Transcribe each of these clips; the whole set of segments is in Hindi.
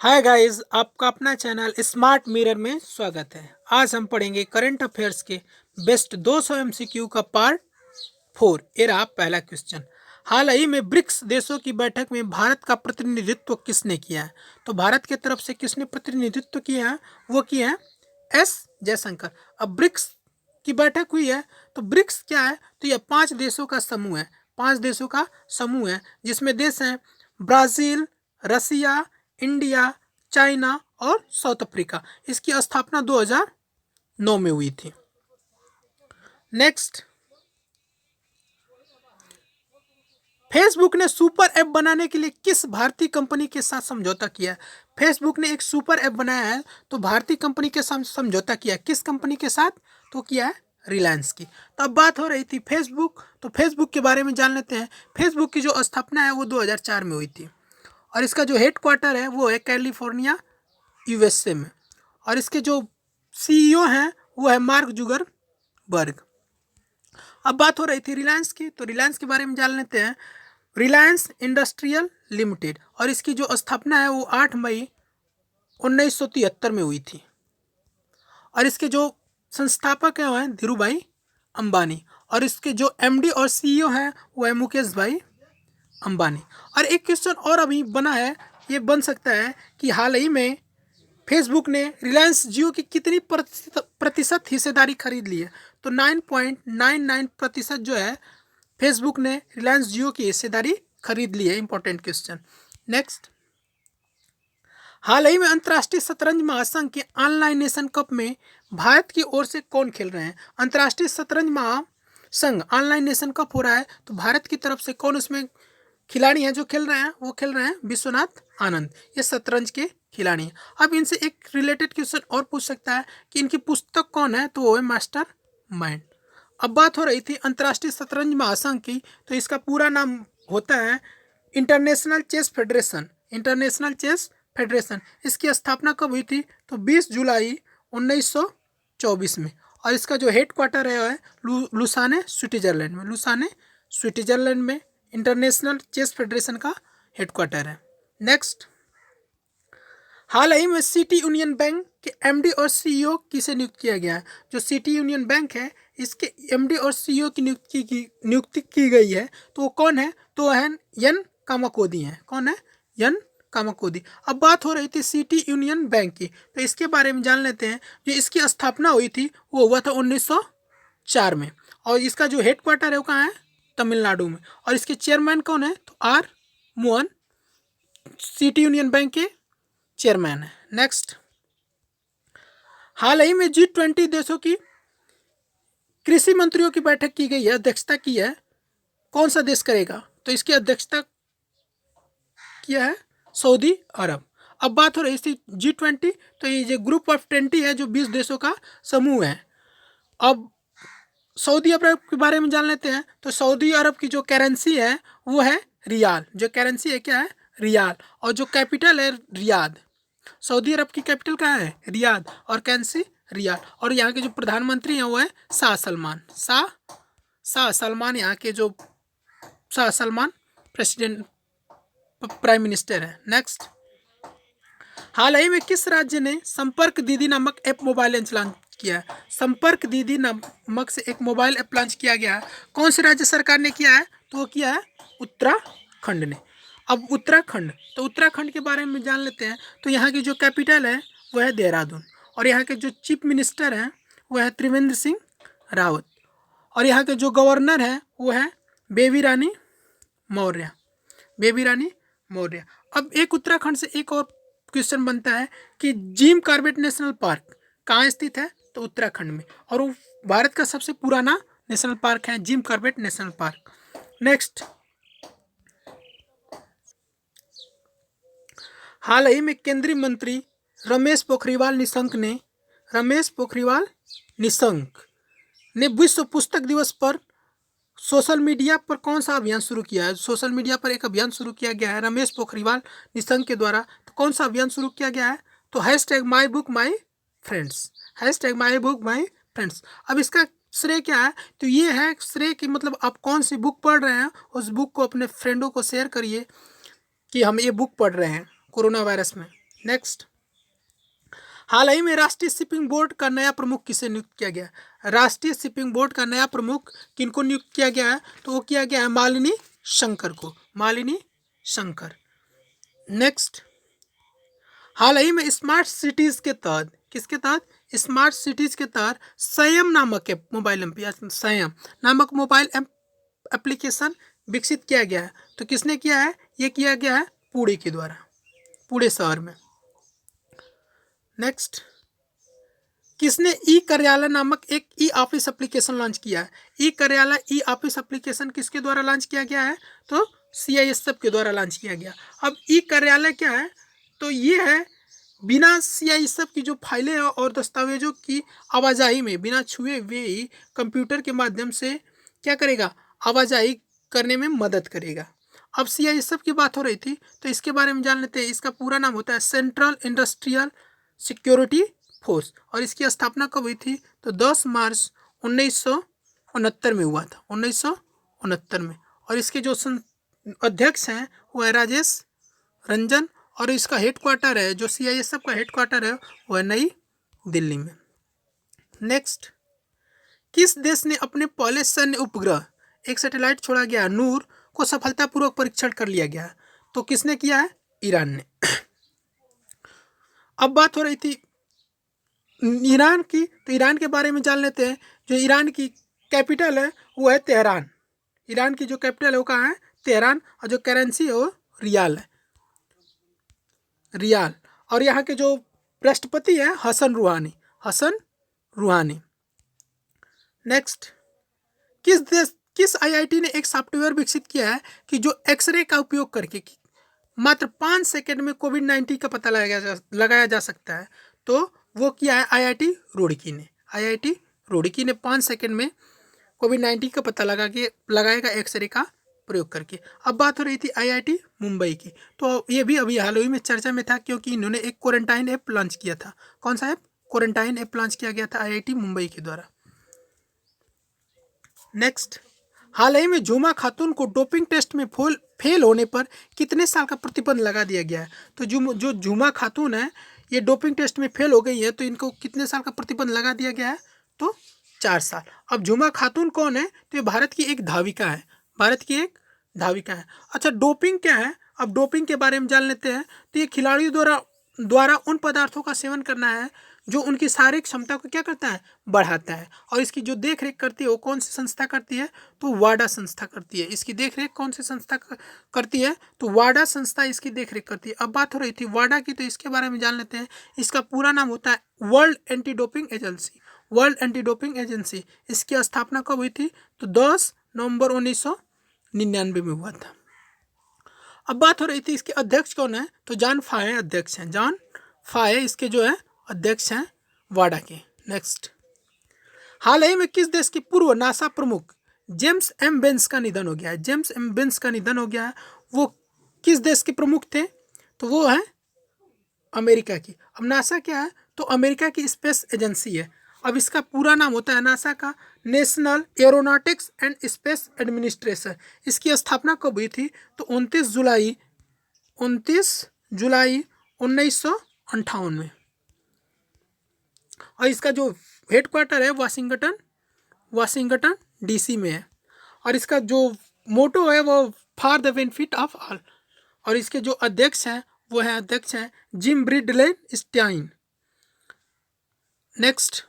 हाय गाइस, आपका अपना चैनल स्मार्ट मिरर में स्वागत है। आज हम पढ़ेंगे करंट अफेयर्स के बेस्ट 200 एमसीक्यू का पार्ट 4। ये रहा पहला क्वेश्चन। हाल ही में ब्रिक्स देशों की बैठक में भारत का प्रतिनिधित्व किसने किया है? तो भारत की तरफ से किसने प्रतिनिधित्व किया है? वो किया है एस जयशंकर। अब ब्रिक्स की बैठक हुई है, तो ब्रिक्स क्या है? तो यह 5 देशों का समूह है। 5 देशों का समूह है जिसमें देश हैं ब्राज़ील, रसिया, इंडिया, चाइना और साउथ अफ्रीका। इसकी स्थापना 2009 में हुई थी। नेक्स्ट, फेसबुक ने सुपर ऐप बनाने के लिए किस भारतीय कंपनी के साथ समझौता किया है? फेसबुक ने एक सुपर ऐप बनाया है, तो भारतीय कंपनी के साथ समझौता किया है। किस कंपनी के साथ? तो किया है रिलायंस की। तो अब बात हो रही थी फेसबुक, तो फेसबुक के बारे में जान लेते हैं। फेसबुक की जो स्थापना है वो 2004 में हुई थी और इसका जो हेड क्वार्टर है वो है कैलिफोर्निया, यूएसए में। और इसके जो सीईओ हैं वो है मार्क जुगरबर्ग। अब बात हो रही थी रिलायंस की, तो रिलायंस के बारे में जान लेते हैं। रिलायंस इंडस्ट्रियल लिमिटेड, और इसकी जो स्थापना है वो 8 मई 1973 में हुई थी। और इसके जो संस्थापक हैं वो हैं धीरू भाई अंबानी, और इसके जो एमडी और सीईओ हैं वो है मुकेश भाई अंबानी। और एक क्वेश्चन और अभी बना है, ये बन सकता है कि हाल ही में फेसबुक ने रिलायंस जियो की कितनी प्रतिशत हिस्सेदारी खरीद ली है? तो 9.99% जो है फेसबुक ने रिलायंस जियो की हिस्सेदारी खरीद ली है। Important question. नेक्स्ट, हाल ही में अंतर्राष्ट्रीय शतरंज महासंघ के ऑनलाइन नेशन कप में भारत की ओर से कौन खेल रहे हैं? अंतर्राष्ट्रीय शतरंज महासंघ ऑनलाइन नेशन कप हो रहा है, तो भारत की तरफ से कौन उसमें खिलाड़ी हैं जो खेल रहे हैं? वो खेल रहे हैं विश्वनाथ आनंद। ये शतरंज के खिलाड़ी हैं। अब इनसे एक रिलेटेड क्वेश्चन और पूछ सकता है कि इनकी पुस्तक कौन है? तो वो है मास्टर माइंड। अब बात हो रही थी अंतर्राष्ट्रीय शतरंज महासंघ की, तो इसका पूरा नाम होता है international chess federation. International chess federation. इसकी स्थापना कब हुई थी? तो 20 जुलाई 1924 में। और इसका जो हेड क्वार्टर है वो है लुसाने स्विट्जरलैंड में। लुसाने स्विट्जरलैंड में इंटरनेशनल चेस फेडरेशन का हेडक्वार्टर है। नेक्स्ट, हाल ही में सिटी यूनियन बैंक के एमडी और सीईओ किसे नियुक्त किया गया है? जो सिटी यूनियन बैंक है इसके एमडी और सीईओ की नियुक्ति की गई है, तो वो कौन है? तो वो है यन कामाकोदी है। कौन है? यन कामाकोदी। अब बात हो रही थी सिटी यूनियन बैंक की, तो इसके बारे में जान लेते हैं। जो इसकी स्थापना हुई थी वो हुआ था 1904 में, और इसका जो हेड क्वार्टर है वो कहाँ है? तमिलनाडु में। और इसके चेयरमैन कौन है? तो R Mohan City Union Bank के चेयरमैन है। नेक्स्ट, हाल ही में G20 देशों की कृषि मंत्रियों की बैठक की गई है, अध्यक्षता की है। कौन सा देश करेगा? तो इसकी अध्यक्षता किया है सऊदी अरब। अब बात हो रही थी G20, तो ये जो ग्रुप ऑफ 20 है जो 20 देशों का समूह है। अब सऊदी अरब के बारे में जान लेते हैं। तो सऊदी अरब की जो करेंसी है वो है रियाल। जो करेंसी है क्या है? रियाल। और जो कैपिटल है रियाद। सऊदी अरब की कैपिटल कहाँ है? रियाद। और करेंसी रियाल। और यहाँ के जो प्रधानमंत्री हैं वो है शाह सलमान यहाँ के जो Shah Salman president prime minister है। नेक्स्ट, हाल ही में किस राज्य ने संपर्क दीदी नामक ऐप मोबाइल ऐप लॉन्च किया है? संपर्क दीदी नामक से एक मोबाइल ऐप लॉन्च किया गया है। कौन सी राज्य सरकार ने किया है? तो वो किया है उत्तराखंड ने। अब उत्तराखंड, तो उत्तराखंड के बारे में जान लेते हैं। तो यहाँ की जो कैपिटल है वो है देहरादून, और यहाँ के जो चीफ मिनिस्टर हैं वो है त्रिवेंद्र सिंह रावत, और यहाँ के जो गवर्नर हैं वो है बेबी रानी मौर्य। बेबी रानी मौर्य। अब एक उत्तराखंड से एक और क्वेश्चन बनता है कि जिम कॉर्बेट नेशनल पार्क कहाँ स्थित है? तो उत्तराखंड में, और वो भारत का सबसे पुराना नेशनल पार्क है Jim Corbett national park. Next, हाल ही में केंद्रीय मंत्री रमेश पोखरियाल ने विश्व पुस्तक दिवस पर सोशल मीडिया पर कौन सा अभियान शुरू किया है? सोशल मीडिया पर एक अभियान शुरू किया गया है रमेश पोखरियाल निशंक के द्वारा। तो कौन सा अभियान शुरू किया गया है? तो #MyBookMyFriends। अब इसका श्रेय क्या है? तो ये है श्रेय कि मतलब आप कौन सी बुक पढ़ रहे हैं, उस बुक को अपने फ्रेंडों को शेयर करिए कि हम ये बुक पढ़ रहे हैं कोरोना वायरस में। नेक्स्ट, हाल ही में राष्ट्रीय शिपिंग बोर्ड का नया प्रमुख किसे नियुक्त किया गया? राष्ट्रीय शिपिंग बोर्ड का नया प्रमुख किनको नियुक्त किया गया है? तो वो किया गया है मालिनी शंकर को, मालिनी शंकर। नेक्स्ट, हाल ही में स्मार्ट सिटीज के तहत, किसके तहत? स्मार्ट सिटीज के तहत संयम नामक ऐप, मोबाइल ऐप या संयम नामक मोबाइल ऐप एप्लीकेशन विकसित किया गया है। तो किसने किया है? ये किया गया है पुणे के द्वारा, पुणे शहर में। नेक्स्ट, किसने ई कार्यालय नामक एक ई ऑफिस एप्लीकेशन लॉन्च किया है? ई कार्यालय ई ऑफिस एप्लीकेशन किसके द्वारा लॉन्च किया गया है? तो CISF के द्वारा लॉन्च किया गया। अब ई कार्यालय क्या है? तो ये है बिना CISF की जो फाइलें हैं और दस्तावेजों की आवाजाही में बिना छुए हुए ही कंप्यूटर के माध्यम से क्या करेगा? आवाजाही करने में मदद करेगा। अब CISF की बात हो रही थी तो इसके बारे में जान लेते हैं। इसका पूरा नाम होता है सेंट्रल इंडस्ट्रियल सिक्योरिटी फोर्स, और इसकी स्थापना कब हुई थी? तो 10 मार्च 1969 में हुआ था, 1969 में। और इसके जो अध्यक्ष हैं वो है राजेश रंजन, और इसका हेडक्वार्टर है, जो CISF का हेडक्वार्टर है वो है नई दिल्ली में। नेक्स्ट, किस देश ने अपने पहले सैन्य उपग्रह, एक सैटेलाइट छोड़ा गया नूर को सफलतापूर्वक परीक्षण कर लिया गया? तो किसने किया है? ईरान ने। अब बात हो रही थी ईरान की, तो ईरान के बारे में जान लेते हैं। जो ईरान की कैपिटल है वो है तेहरान। ईरान की जो कैपिटल है वो कहाँ है? तेहरान। और जो करेंसी है वो रियाल है, रियाल। और यहाँ के जो राष्ट्रपति हैं हसन रूहानी, हसन रूहानी। नेक्स्ट, किस IIT ने एक सॉफ्टवेयर विकसित किया है कि जो एक्सरे का उपयोग करके मात्र 5 सेकंड में कोविड-19 का पता लगाया जा सकता है? तो वो किया है IIT रुड़की ने। IIT रुड़की ने 5 सेकंड में कोविड-19 का पता लगाएगा एक्सरे का प्रयोग करके। अब बात हो रही थी IIT मुंबई की, तो ये भी अभी हाल ही में चर्चा में था क्योंकि इन्होंने एक क्वारंटाइन ऐप लॉन्च किया था। कौन सा ऐप? क्वारंटाइन ऐप लॉन्च किया गया था IIT मुंबई के द्वारा। नेक्स्ट, हाल ही में झूमा खातून को डोपिंग टेस्ट में फेल होने पर कितने साल का प्रतिबंध लगा दिया गया है? तो जो झूमा खातून है ये डोपिंग टेस्ट में फेल हो गई है, तो इनको कितने साल का प्रतिबंध लगा दिया गया है? तो 4 साल। अब झूमा खातून कौन है? तो ये भारत की एक धाविका है, भारत की एक धाविका है। अच्छा, डोपिंग क्या है? अब डोपिंग के बारे में जान लेते हैं। तो ये खिलाड़ियों द्वारा उन पदार्थों का सेवन करना है जो उनकी शारीरिक क्षमता को क्या करता है? बढ़ाता है। और इसकी जो देख रेख करती है वो कौन सी संस्था करती है? तो वाडा संस्था करती है। इसकी देख रेख कौन सी संस्था करती है? तो वाडा संस्था इसकी देख रेख करती है। अब बात हो रही थी वाडा की, तो इसके बारे में जान लेते हैं। इसका पूरा नाम होता है world anti doping agency, world anti doping agency. इसकी स्थापना कब हुई थी? तो 10 नवंबर 1999 में हुआ था। अब बात हो रही थी इसके अध्यक्ष कौन है? तो जॉन फाये अध्यक्ष हैं, जॉन फाये इसके जो है अध्यक्ष हैं वाडा के। नेक्स्ट, हाल ही में किस देश के पूर्व नासा प्रमुख जेम्स एम बेंस का निधन हो गया है? जेम्स एम बेंस का निधन हो गया है। वो किस देश के प्रमुख थे? तो वो है अमेरिका की। अब नासा क्या है? तो अमेरिका की स्पेस एजेंसी है। अब इसका पूरा नाम होता है नासा का national aeronautics and space administration. इसकी स्थापना कब हुई थी? तो 29 जुलाई 1958 में। और इसका जो हेडक्वार्टर है वाशिंगटन DC में है। और इसका जो मोटो है वो for the benefit of all. और इसके जो अध्यक्ष हैं जिम ब्रिडले स्टाइन। नेक्स्ट,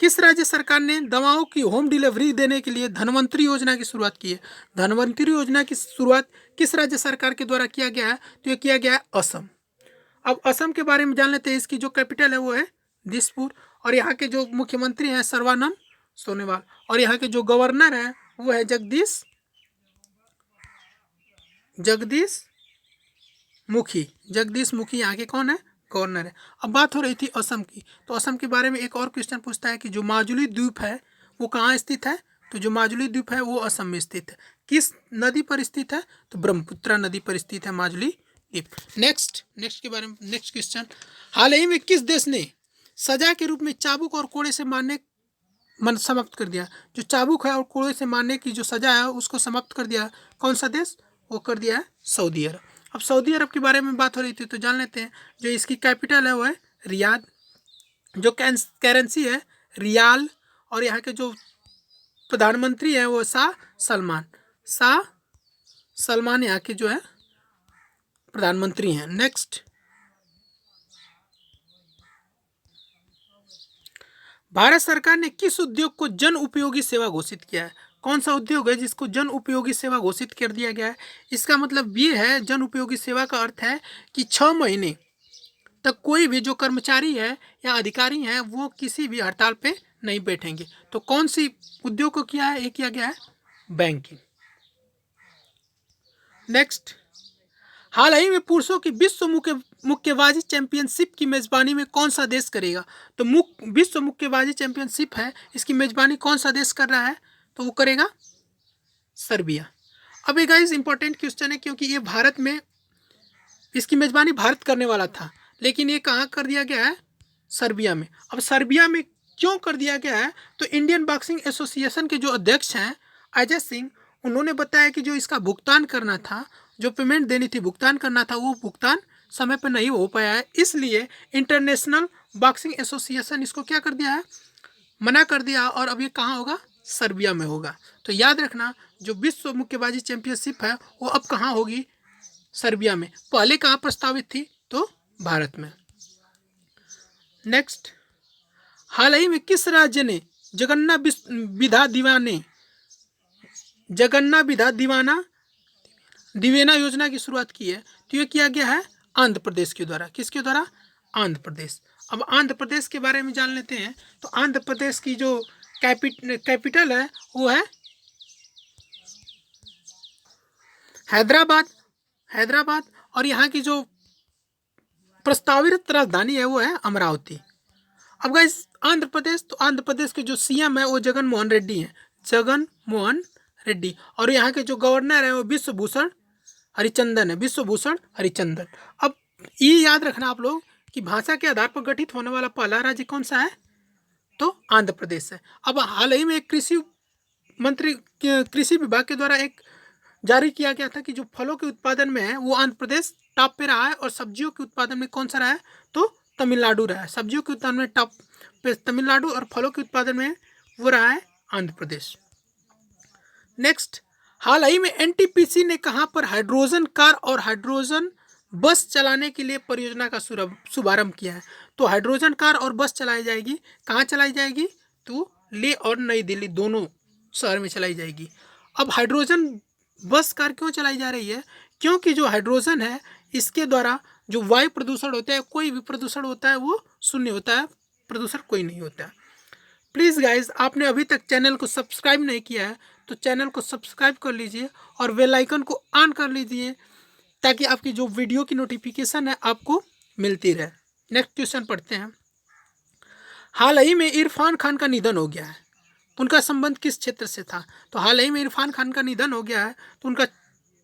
किस राज्य सरकार ने दवाओं की होम डिलीवरी देने के लिए धन्वंतरी योजना की शुरुआत की है? धन्वंतरी योजना की शुरुआत किस राज्य सरकार के द्वारा किया गया है? तो ये किया गया है असम। अब असम के बारे में जान लेते हैं। इसकी जो कैपिटल है वो है दिसपुर। और यहाँ के जो मुख्यमंत्री हैं सर्बानंद सोनोवाल। और यहाँ के जो गवर्नर हैं वो है जगदीश मुखी यहाँ के कौन है? गवर्नर है। अब बात हो रही थी असम की, तो असम के बारे में एक और क्वेश्चन पूछता है कि जो माजुली द्वीप है वो कहाँ स्थित है? तो जो माजुली द्वीप है वो असम में स्थित है। किस नदी पर स्थित है? तो ब्रह्मपुत्रा नदी पर स्थित है माजुली द्वीप। नेक्स्ट के बारे में नेक्स्ट क्वेश्चन, हाल ही में किस देश ने सजा के रूप में चाबुक और कोड़े से मारने समाप्त कर दिया? जो चाबुक है और कोड़े से मारने की जो सजा है उसको समाप्त कर दिया कौन सा देश? वो कर दिया है सऊदी अरब। अब सऊदी अरब के बारे में बात हो रही थी तो जान लेते हैं। जो इसकी कैपिटल है वो है रियाद, जो करेंसी है रियाल, और यहाँ के जो प्रधानमंत्री हैं वो शाह सलमान यहाँ के जो है प्रधानमंत्री हैं। नेक्स्ट, भारत सरकार ने किस उद्योग को जन उपयोगी सेवा घोषित किया है? कौन सा उद्योग है जिसको जन उपयोगी सेवा घोषित कर दिया गया है? इसका मतलब ये है, जन उपयोगी सेवा का अर्थ है कि 6 महीने तक कोई भी जो कर्मचारी है या अधिकारी हैं वो किसी भी हड़ताल पे नहीं बैठेंगे। तो कौन सी उद्योग को किया है? ये किया गया है बैंकिंग। नेक्स्ट, हाल ही में पुरुषों की विश्व मुक्केबाजी चैंपियनशिप की मेजबानी में कौन सा देश करेगा? तो विश्व मुक्केबाजी चैंपियनशिप है, इसकी मेजबानी कौन सा देश कर रहा है? तो वो करेगा सर्बिया। अब ये गाइस इंपॉर्टेंट क्वेश्चन है, क्योंकि ये भारत में, इसकी मेजबानी भारत करने वाला था, लेकिन ये कहाँ कर दिया गया है? सर्बिया में। अब सर्बिया में क्यों कर दिया गया है? तो इंडियन बॉक्सिंग एसोसिएशन के जो अध्यक्ष हैं अजय सिंह, उन्होंने बताया कि जो इसका भुगतान करना था, जो पेमेंट देनी थी, भुगतान करना था, वो भुगतान समय पर नहीं हो पाया है, इसलिए इंटरनेशनल बॉक्सिंग एसोसिएशन इसको क्या कर दिया है? मना कर दिया। और अब ये कहाँ होगा? सर्बिया में होगा। तो याद रखना, जो विश्व मुक्केबाजी चैंपियनशिप है वो अब कहाँ होगी? सर्बिया में। पहले कहाँ प्रस्तावित थी? तो भारत में। नेक्स्ट, हाल ही में किस राज्य ने जगन्ना विधा दिवेना योजना की शुरुआत की है? तो ये किया गया है आंध्र प्रदेश के द्वारा। किसके द्वारा? आंध्र प्रदेश। अब आंध्र प्रदेश के बारे में जान लेते हैं। तो आंध्र प्रदेश की जो कैपिटल है वो है हैदराबाद, और यहाँ की जो प्रस्तावित राजधानी है वो है अमरावती। अब गाइस आंध्र प्रदेश, तो आंध्र प्रदेश के जो सीएम है वो जगन मोहन रेड्डी, और यहाँ के जो गवर्नर है वो विश्वभूषण हरिचंदन। अब ये याद रखना आप लोग कि भाषा के आधार पर गठित होने वाला पहला राज्य कौन सा है? तो आंध्र प्रदेश है। अब हाल ही में कृषि विभाग के द्वारा एक जारी किया गया था कि जो फलों के उत्पादन में है वो आंध्र प्रदेश टॉप पे रहा है, और सब्जियों के उत्पादन में कौन सा रहा है? तो तमिलनाडु रहा है। सब्जियों के उत्पादन में टॉप पे तमिलनाडु, और फलों के उत्पादन में वो रहा है आंध्र प्रदेश। नेक्स्ट, हाल ही में एनटीपीसी ने कहाँ पर हाइड्रोजन कार और हाइड्रोजन बस चलाने के लिए परियोजना का शुभारंभ किया है? तो हाइड्रोजन कार और बस चलाई जाएगी, कहाँ चलाई जाएगी? तो लेह और नई दिल्ली दोनों शहर में चलाई जाएगी। अब हाइड्रोजन बस कार क्यों चलाई जा रही है? क्योंकि जो हाइड्रोजन है इसके द्वारा जो वायु प्रदूषण होता है, कोई भी प्रदूषण होता है वो शून्य होता है, प्रदूषण कोई नहीं होता है। प्लीज़ गाइज, आपने अभी तक चैनल को सब्सक्राइब नहीं किया है तो चैनल को सब्सक्राइब कर लीजिए और बेल आइकन को ऑन कर लीजिए, ताकि आपकी जो वीडियो की नोटिफिकेशन है आपको मिलती रहे। नेक्स्ट क्वेश्चन पढ़ते हैं। हाल ही में इरफान खान का निधन हो गया है, उनका संबंध किस क्षेत्र से था? तो हाल ही में इरफान खान का निधन हो गया है, तो उनका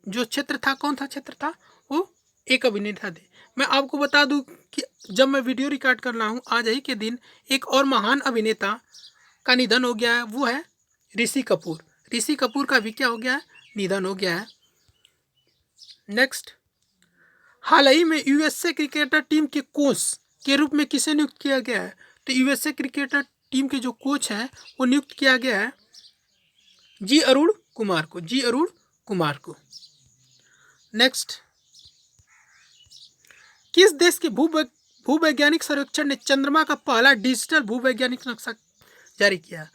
जो क्षेत्र था, कौन सा क्षेत्र था? वो एक अभिनेता थे। मैं आपको बता दूं कि जब मैं वीडियो रिकॉर्ड कर रहा हूँ आज ही के दिन एक और महान अभिनेता का निधन हो गया है, वो है ऋषि कपूर। ऋषि कपूर का भी क्या हो गया है? निधन हो गया है। नेक्स्ट, हाल ही में यूएसए क्रिकेटर टीम के कोच के रूप में किसे नियुक्त किया गया है? तो यूएसए क्रिकेटर टीम के जो कोच हैं वो नियुक्त किया गया है जी अरुण कुमार को। नेक्स्ट, किस देश के भूवैज्ञानिक सर्वेक्षण ने चंद्रमा का पहला डिजिटल भूवैज्ञानिक नक्शा जारी किया?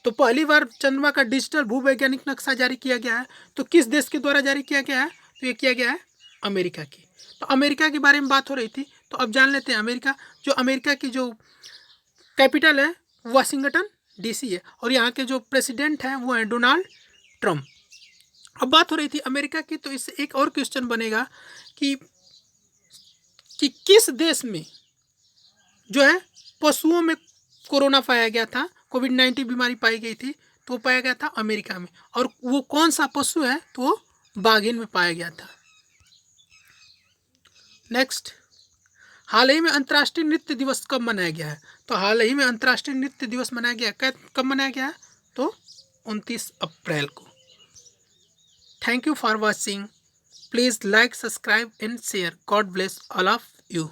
तो पहली बार चंद्रमा का डिजिटल भूवैज्ञानिक नक्शा जारी किया गया है, तो किस देश के द्वारा जारी किया गया है? तो ये किया गया है अमेरिका की। तो अमेरिका के बारे में बात हो रही थी, तो अब जान लेते हैं अमेरिका की जो कैपिटल है वाशिंगटन डीसी है, और यहाँ के जो प्रेसिडेंट हैं वो हैं डोनाल्ड ट्रम्प। अब बात हो रही थी अमेरिका की, तो इससे एक और क्वेश्चन बनेगा कि किस देश में जो है पशुओं में कोरोना पाया गया था, कोविड-19 बीमारी पाई गई थी, तो वो पाया गया था अमेरिका में। और वो कौन सा पशु है? तो वो बाघिन में पाया गया था। नेक्स्ट, हाल ही में अंतर्राष्ट्रीय नृत्य दिवस कब मनाया गया है? तो हाल ही में अंतर्राष्ट्रीय नृत्य दिवस मनाया गया, कब मनाया गया है? तो 29 अप्रैल को। Thank you for watching. Please like, subscribe and share. God bless all of you.